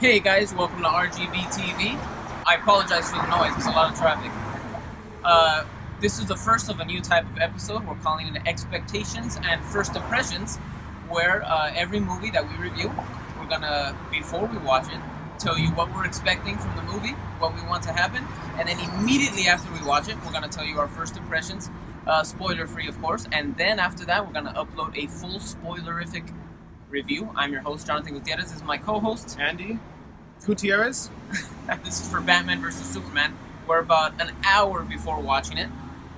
Hey guys, welcome to RGBtv. I apologize for the noise, there's a lot of traffic. This is the first of a new type of episode. We're calling it Expectations and First Impressions, where every movie that we review, we're gonna, before we watch it, tell you what we're expecting from the movie, what we want to happen, and then immediately after we watch it, we're gonna tell you our first impressions, spoiler-free of course, and then after that, we're gonna upload a full spoilerific review. I'm your host, Jonathan Gutierrez. This is my co-host, Andy Gutierrez. This is for Batman vs. Superman. We're about an hour before watching it.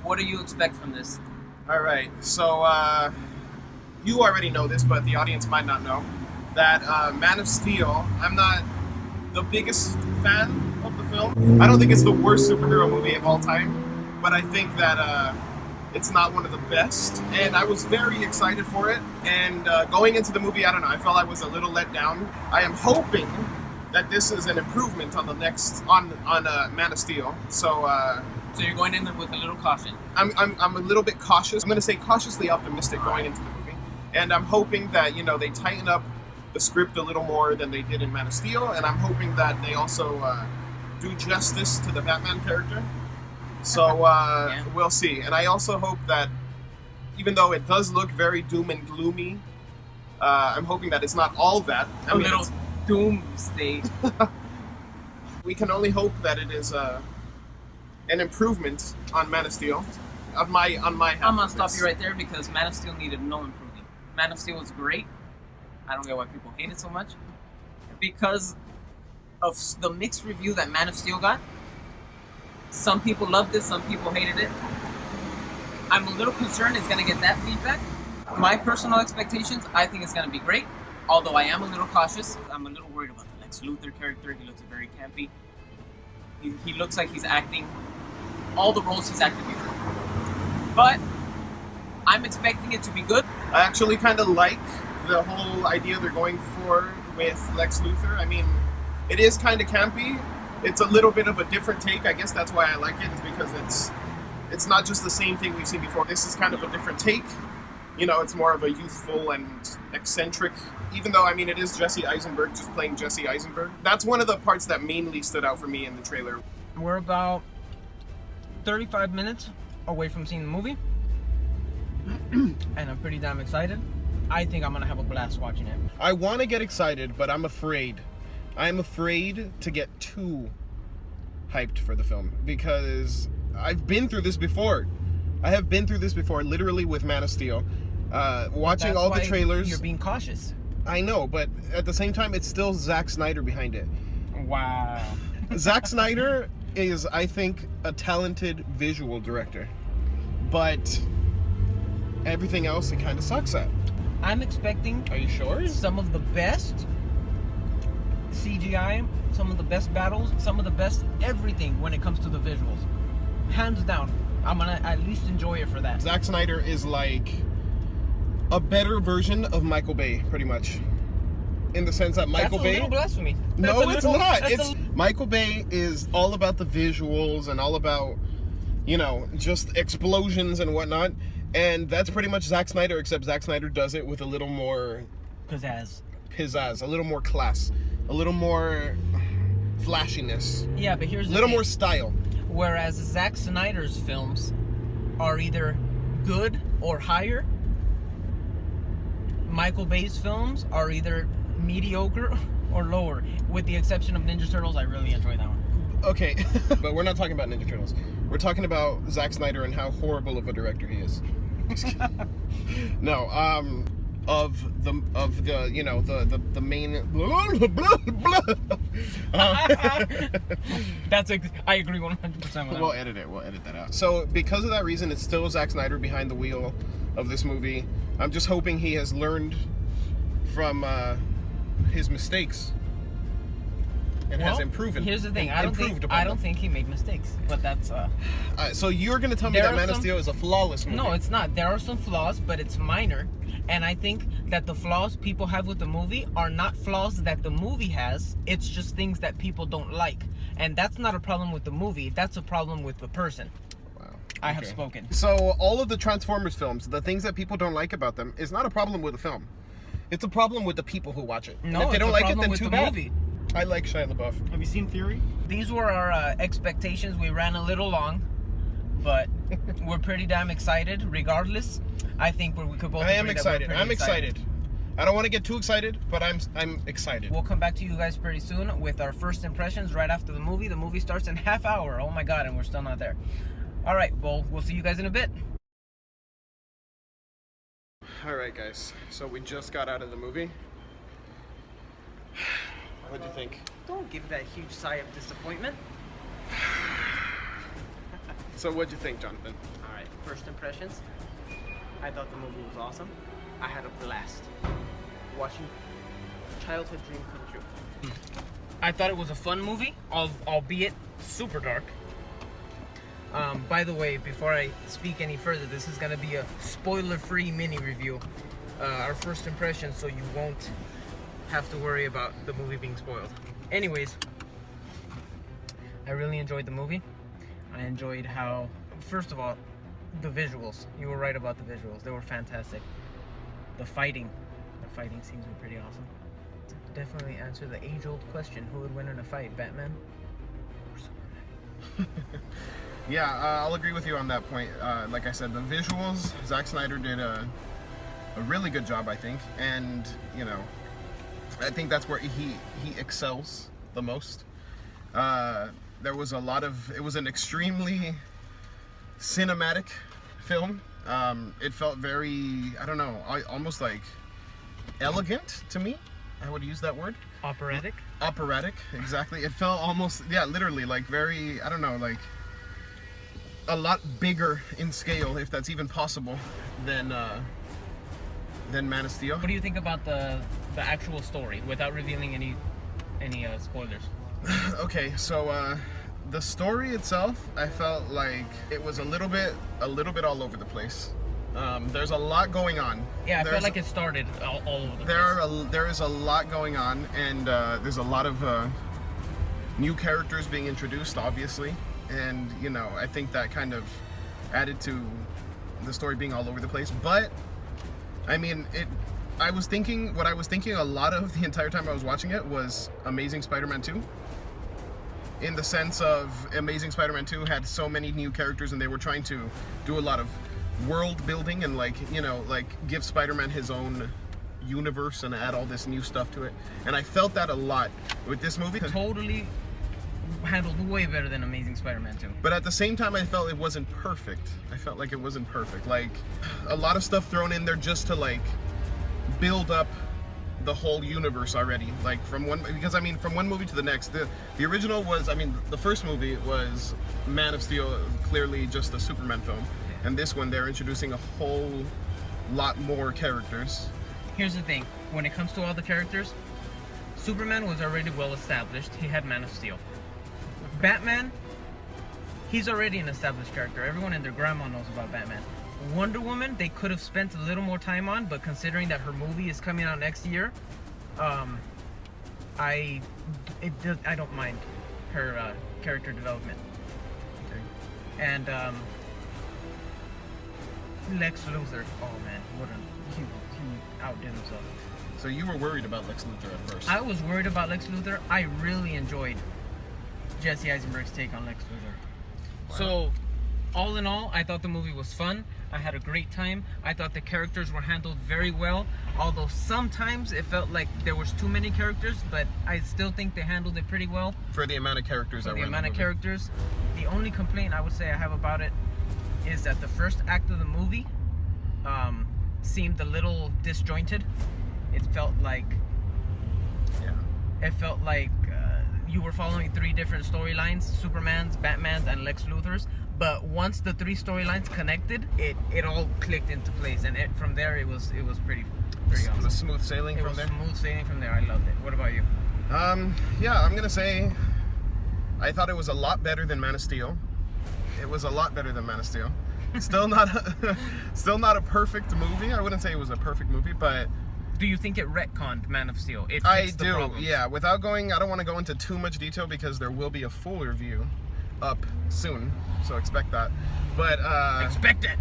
What do you expect from this? All right, so you already know this, but the audience might not know that Man of Steel, I'm not the biggest fan of the film. I don't think it's the worst superhero movie of all time, but I think that it's not one of the best, and I was very excited for it. And going into the movie, I don't know, I felt I was a little let down. I am hoping that this is an improvement on the next on Man of Steel. So you're going in with a little caution. I'm a little bit cautious. I'm going to say cautiously optimistic going into the movie, and I'm hoping that they tighten up the script a little more than they did in Man of Steel, and I'm hoping that they also do justice to the Batman character. So Yeah. We'll see. And I also hope that, even though it does look very doom and gloomy, I'm hoping that it's not all that. A little doomsday. We can only hope that it is an improvement on Man of Steel. On my half I'm gonna of stop this. you right there because Man of Steel needed no improving. Man of Steel was great. I don't get why people hate it so much. Because of the mixed review that Man of Steel got. Some people loved it, some people hated it. I'm a little concerned it's gonna get that feedback. My personal expectations, I think it's gonna be great. Although I am a little cautious. I'm a little worried about the Lex Luthor character. He looks very campy. He looks like he's acting all the roles he's acted before. But I'm expecting it to be good. I actually kind of like the whole idea they're going for with Lex Luthor. I mean, it is kind of campy. It's a little bit of a different take. I guess that's why I like it, is because it's not just the same thing we've seen before. This is kind of a different take. It's more of a youthful and eccentric, even though, I mean, it is Jesse Eisenberg just playing Jesse Eisenberg. That's one of the parts that mainly stood out for me in the trailer. We're about 35 minutes away from seeing the movie, and I'm pretty damn excited. I think I'm gonna have a blast watching it. I want to get excited, but I'm afraid. I'm afraid to get too hyped for the film, because I've been through this before. I have been through this before, literally with Man of Steel. Watching all the trailers. You're being cautious. I know, but at the same time, it's still Zack Snyder behind it. Wow. Zack Snyder is, I think, a talented visual director, but everything else it kind of sucks at. I'm expecting. Are you sure? Some of the best CGI, some of the best battles, some of the best everything when it comes to the visuals. Hands down. I'm gonna at least enjoy it for that. Zack Snyder is like a better version of Michael Bay, pretty much. In the sense that Michael Bay... That's a little blasphemy. No, it's not. Michael Bay is all about the visuals and all about, just explosions and whatnot. And that's pretty much Zack Snyder, except Zack Snyder does it with a little more... Pizzazz, a little more class, a little more flashiness. Yeah, but here's the a little thing. more style. Whereas Zack Snyder's films are either good or higher, Michael Bay's films are either mediocre or lower. With the exception of Ninja Turtles, I really enjoy that one. Okay, but we're not talking about Ninja Turtles. We're talking about Zack Snyder and how horrible of a director he is. No, of the main. I agree 100% with that. We'll edit it. We'll edit that out. So because of that reason, it's still Zack Snyder behind the wheel of this movie. I'm just hoping he has learned from his mistakes and has improved. Here's the thing. I don't think he made mistakes, but that's. So you're gonna tell me that Man of Steel is a flawless movie? No, it's not. There are some flaws, but it's minor. And I think that the flaws people have with the movie are not flaws that the movie has. It's just things that people don't like. And that's not a problem with the movie. That's a problem with the person. Wow. I have spoken. So all of the Transformers films, the things that people don't like about them is not a problem with the film. It's a problem with the people who watch it. No, and if they don't like it, then too bad. Movie. I like Shia LaBeouf. Have you seen Theory? These were our expectations. We ran a little long, but we're pretty damn excited. Regardless, I think we could both. I am agree that we're excited. pretty I'm excited. I don't want to get too excited, but I'm excited. We'll come back to you guys pretty soon with our first impressions right after the movie. The movie starts in half hour. Oh my god, and we're still not there. All right, well, we'll see you guys in a bit. All right, guys. So we just got out of the movie. What'd you think? Don't give that huge sigh of disappointment. So what'd you think, Jonathan? All right, first impressions. I thought the movie was awesome. I had a blast watching childhood dream come true. I thought it was a fun movie, albeit super dark. By the way, before I speak any further, this is going to be a spoiler-free mini review. Our first impressions, so you won't have to worry about the movie being spoiled. Anyways, I really enjoyed the movie. I enjoyed how, first of all, the visuals. You were right about the visuals. They were fantastic. The fighting seems to be pretty awesome. Definitely answer the age-old question: who would win in a fight, Batman or Superman? Yeah, I'll agree with you on that point. Like I said, the visuals, Zack Snyder did a really good job, I think, and you know, I think that's where he excels the most. There was a lot of, it was an extremely cinematic film. It felt very, I don't know, almost like elegant to me. I would use that word. Operatic? Operatic, exactly. It felt almost, yeah, literally like very, I don't know, like a lot bigger in scale, if that's even possible, than Man of Steel. What do you think about the actual story, without revealing any spoilers? Okay, so the story itself, I felt like it was a little bit all over the place. There's a lot going on. Yeah, I felt like it started all over the place. There is a lot going on, and there's a lot of new characters being introduced, obviously, and you know, I think that kind of added to the story being all over the place. But I mean, what I was thinking a lot of the entire time I was watching it was Amazing Spider-Man 2. In the sense of Amazing Spider-Man 2 had so many new characters, and they were trying to do a lot of world building and, like, you know, like give Spider-Man his own universe and add all this new stuff to it. And I felt that a lot with this movie. Totally handled way better than Amazing Spider-Man 2. But at the same time, I felt it wasn't perfect. I felt like it wasn't perfect. Like, a lot of stuff thrown in there just to, like, build up the whole universe already. Like, from one movie to the next. The original was, I mean, the first movie was Man of Steel, clearly just a Superman film. And this one, they're introducing a whole lot more characters. Here's the thing. When it comes to all the characters, Superman was already well established. He had Man of Steel. Batman, he's already an established character. Everyone and their grandma knows about Batman. Wonder Woman, they could have spent a little more time on, but considering that her movie is coming out next year, I don't mind her character development. Okay. And Lex Luthor, oh man, what he outdid himself. So you were worried about Lex Luthor at first? I was worried about Lex Luthor. I really enjoyed Jesse Eisenberg's take on Lex Luthor. Wow. So, all in all, I thought the movie was fun. I had a great time. I thought the characters were handled very well, although sometimes it felt like there was too many characters, but I still think they handled it pretty well. For the amount of characters that were in the movie. characters. The only complaint I would say I have about it is that the first act of the movie seemed a little disjointed. It felt like you were following three different storylines: Superman's, Batman's, and Lex Luthor's. But once the three storylines connected, it all clicked into place, and from there it was pretty awesome. It was smooth sailing from there. It was smooth sailing from there. I loved it. What about you? Yeah, I'm gonna say I thought it was a lot better than Man of Steel. It was a lot better than Man of Steel. Still not a perfect movie. I wouldn't say it was a perfect movie, but do you think it retconned Man of Steel? I do, yeah. Without going, I don't want to go into too much detail because there will be a full review up soon, so expect that. But expect it.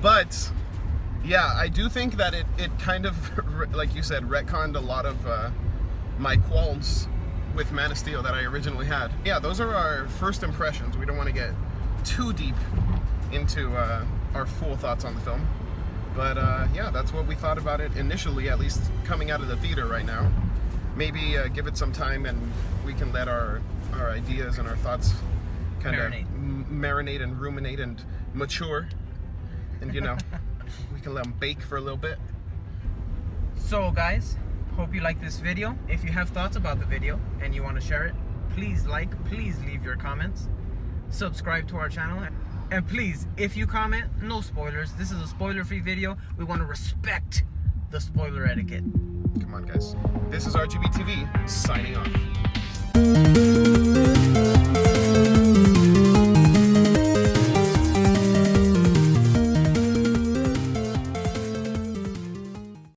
But yeah, I do think that it kind of, like you said, retconned a lot of my qualms with Man of Steel that I originally had. Yeah, those are our first impressions. We don't want to get too deep into our full thoughts on the film. But yeah, that's what we thought about it initially, at least coming out of the theater right now. Maybe give it some time and we can let our ideas and our thoughts kind of marinate and ruminate and mature. And you know, we can let them bake for a little bit. So guys, hope you like this video. If you have thoughts about the video and you want to share it, please leave your comments. Subscribe to our channel. And please, if you comment, no spoilers. This is a spoiler-free video. We want to respect the spoiler etiquette. Come on, guys. This is RGBtv signing off.